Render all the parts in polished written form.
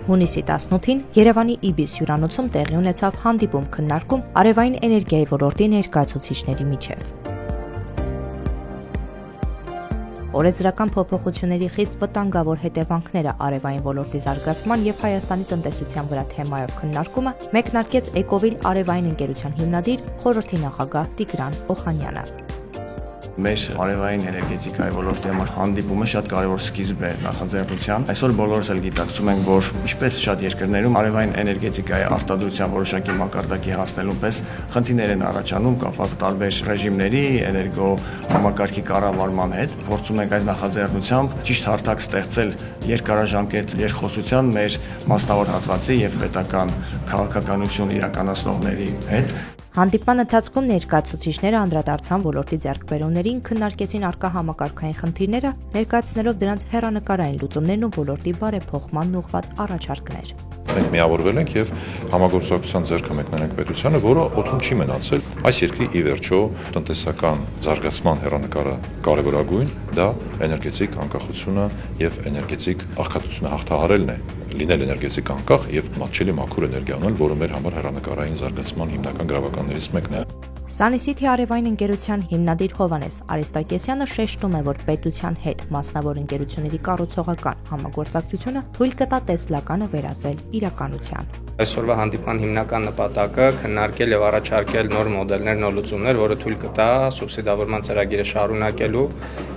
Հունիսի 18-ին Երևանի Իբիս հյուրանոցում տեղի ունեցավ հանդիպում քննարկում արևային էներգիայի ոլորտի ներկայացուցիչների միջև։ Օրենսդրական փոփոխությունների խիստ վտանգավոր հետևանքները արևային ոլորտի զարգացման եւ Հայաստանի տնտեսության վրա թեմայով քննարկումը մեկնարկեց Էկովիլ արևային ընկերության հիմնադիր խորհրդի նախագահ Տիգրան Օխանյանը։ Մեր արևային էներգետիկայի ոլորտի համար հանդիպումը շատ կարևոր սկիզբ է նախաձեռնության։ Այսօր բոլորս էլ գիտակցում ենք, որ ինչպես շատ երկրներում արևային էներգետիկայի արտադրության որոշակի մակարդակի հասնելու պես խնդիրներ են առաջանում կապված տարբեր ռեժիմների, էներգո համակարգի կառավարման հետ։ Փորձում ենք այս նախաձեռնությամբ ճիշտ հարթակ ստեղծել երկարաժամկետ երկխոսության մեր մասնավոր հատվածի եւ պետական քաղաքականություն իրականացնողների հետ։ Հանդիպման ընթացքում ներկայացուցիչները անդրադարձան ոլորտի ձեռքբերումներին, քննարկեցին առկա համակարգային խնդիրները, ներկայացնելով դրանց հեռանկարային լուծումներն ու ոլորտի բարեփոխմանն ուղղված առաջարկներ։ Մենք միավորվել ենք եւ համագործակցության ձեռքը մեկնել ենք պետությանը, որը օդում չի մնացել։ Այս երկրի ի վերջո տնտեսական զարգացման հեռանկարը կարևորագույն դա էներգետիկ անկախությունը եւ էներգետիկ աղքատությունը հաղթահարելն է։ Լինել էներգետիկ անկախ եւ մատչելի մաքուր էներգիա ունենալ, որը մեր համար հեռանկարային զարգացման հիմնական գրավականներից մեկն է։ Սանիսիթի արևային ընկերության հիմնադիր Հովհաննես Արիստակեսյանը շեշտում է, որ պետության հետ մասնավոր ընկերությունների կառուցողական համագործակցությունը թույլ կտա տեսլականը վերածել իրականության։ Այսօրվա հանդիպման հիմնական նպատակը քննարկել եւ առաջարկել նոր մոդելներ, նոր լուծումներ, որը թույլ կտա սուբսիդավորման ծրագիրը շարունակելու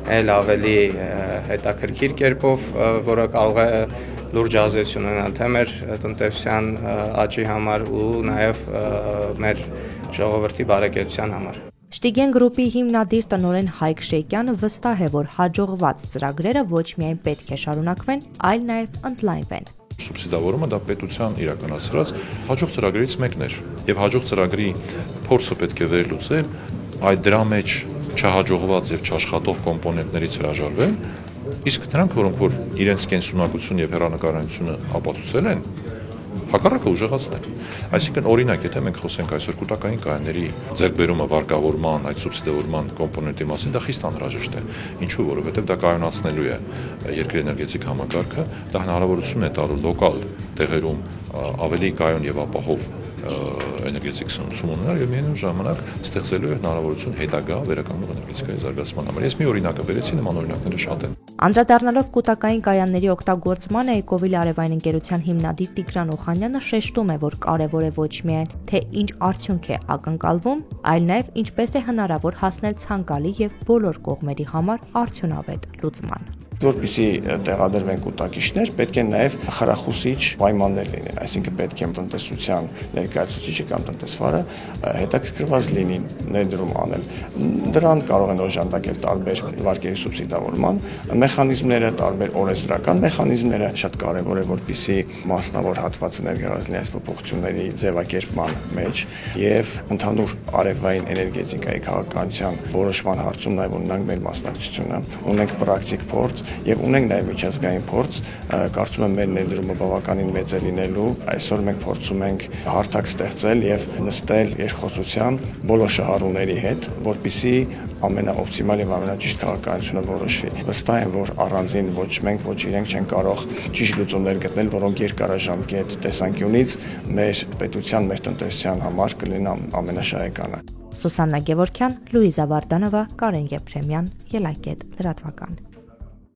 այլ ավելի հետաքրքիր կերպով, որը կարող է լուրջ ազդեցություն ունենալ թե մեր տնտեսության աճի համար ու նաև մեր ժողովրդի բարեկեցության համար։ Շտիգեն գրուպի հիմնադիր տնօրեն Հայկ Շեյկյանը վստահ է, որ հաջողված ծրագրերը ոչ միայն պետք է շարունակվեն, այլ նաև ընդլայնվեն։ Սուբսիդավորումը դա պետության իրականացրած հաջող ծրագրերից մեկն էր եւ հաջող ծրագրի փորձը պետք է վերլուծել, այդ դրա մեջ չհաջողված եւ չաշխատող կոմպոնենտներից հրաժարվել, իսկ նրանք, որոնք որ իրենց կենսունակություն եւ հեռանկարությունը ապացուցել են, հակառակը ուժեղացնել։ Այսինքն օրինակ, եթե մենք խոսենք այսօր կուտակային կայանների ձեռքբերումը վարկավորման, այդ սուբսիդավորման կոմպոնենտի մասին, դա խիստ անհրաժեշտ է։ Ինչու՞, որովհետև դա կայունացնելու է երկրի էներգետիկ համակարգը, դա հնարավորություն է տալու լոկալ տեղերում ավելի կայուն եւ ապահով էներգետիկ սնուցում ունենալ եւ միևնույն ժամանակ ստեղծելու է հնարավորություն հետագա վերականգնող էներգետիկայի զարգացման համար։ Ես մի օրինակը բերեցի, նման օրինակները շատ են։ Անդրադառնալով կուտակային կայանների օգտագործմանը Էկովիլ արևային ընկերության հիմնադիր Տիգրան Օխանյանը շեշտում է, որ կարևոր է ոչ միայն թե ինչ արդյունք է ակնկալվում, այլ նաև ինչպես է հնարավոր հասնել ցանկալի եւ բոլոր կողմերի համար արդյունավետ լուծման։ Որպեսզի տեղադրվեն կուտակիչներ, պետք է նաև խրախուսիչ պայմաններ լինեն, այսինքն պետք է տնտեսության ներկայացուցիչը կամ տնտեսվարը հետաքրքրված լինի ներդրում անել։ Դրան կարող են օժանդակել տարբեր վարկերի սուբսիդավորման մեխանիզմները, տարբեր օրենսդրական մեխանիզմները, շատ կարևոր է, որպեսզի մասնավոր հատվածը ներգրաված լինի այս փոփոխությունների ձևակերպման մեջ եւ ընդհանուր արևային էներգետիկայի քաղաքականության որոշման հարցում նաև ունենանք մեր մասնակցությունը, ունենք պրակտիկ փորձ եւ ունենք նաեւ միջազգային փորձ, կարծում եմ մեր ներդրումը բավականին մեծ է լինելու։ Այսօր մենք փորձում ենք հարթակ ստեղծել եւ նստել երկխոսության բոլոր շահառուների հետ, որպեսզի ամենաօպտիմալ եւ ամենաճիշտ քաղաքականությունը որոշվի։ Վստահ եմ, որ առանձին ոչ մենք, ոչ իրենք չեն կարող ճիշտ լուծումներ գտնել, որոնք երկարաժամկետ տեսանկյունից մեր պետության, մեր տնտեսության համար կլինեն ամենաշահեկանը։ Սուսաննա Գևորգյան, Լուիզա Վարդանովա, Կարեն Եփրեմյան, Ելակետ լրատվական։